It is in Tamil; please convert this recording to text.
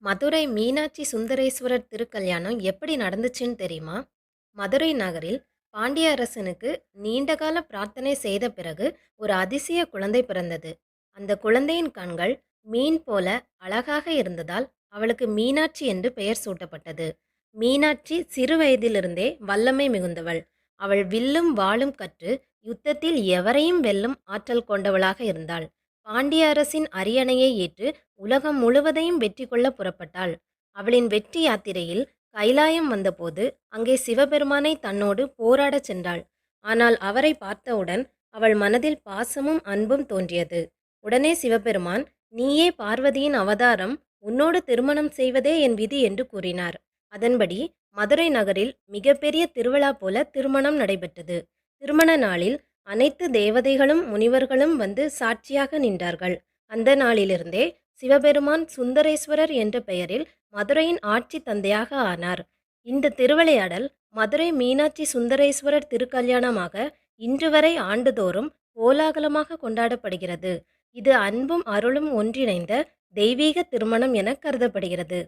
மதுரை மீனாட்சி சுந்தரேஸ்வரர் திருக்கல்யாணம் எப்படி நடந்துச்சுன்னு தெரியுமா? மதுரை நகரில் பாண்டிய அரசனுக்கு நீண்டகால பிரார்த்தனை செய்த பிறகு ஒரு அதிசய குழந்தை பிறந்தது. அந்த குழந்தையின் கண்கள் மீன் போல அழகாக இருந்ததால் அவளுக்கு மீனாட்சி என்று பெயர் சூட்டப்பட்டது. மீனாட்சி சிறு வயதிலிருந்தே வல்லமை மிகுந்தவள். அவள் வில்லும் வாளும் கற்று யுத்தத்தில் எவரையும் வெல்லும் ஆற்றல் கொண்டவளாக இருந்தாள். பாண்டிய அரசின் அரியணையை ஏற்று உலகம் முழுவதையும் வெற்றி கொள்ள புறப்பட்டாள். அவளின் வெற்றி யாத்திரையில் கைலாயம் வந்தபோது அங்கே சிவபெருமானை தன்னோடு போராடச் சென்றாள். ஆனால் அவரை பார்த்தவுடன் அவள் மனதில் பாசமும் அன்பும் தோன்றியது. உடனே சிவபெருமான், நீயே பார்வதியின் அவதாரம், உன்னோடு திருமணம் செய்வதே என் விதி என்று கூறினார். அதன்படி மதுரை நகரில் மிகப்பெரிய திருவிழா போல திருமணம் நடைபெற்றது. திருமண நாளில் அனைத்து தேவதைகளும் முனிவர்களும் வந்து சாட்சியாக நின்றார்கள். அந்த நாளிலிருந்தே சிவபெருமான் சுந்தரேஸ்வரர் என்ற பெயரில் மதுரையின் ஆட்சி தந்தையாக ஆனார். இந்த திருவிளையாடல் மதுரை மீனாட்சி சுந்தரேஸ்வரர் திருக்கல்யாணமாக இன்று வரை ஆண்டுதோறும் கோலாகலமாக கொண்டாடப்படுகிறது. இது அன்பும் அருளும் ஒன்றிணைந்த தெய்வீக திருமணம் என கருதப்படுகிறது.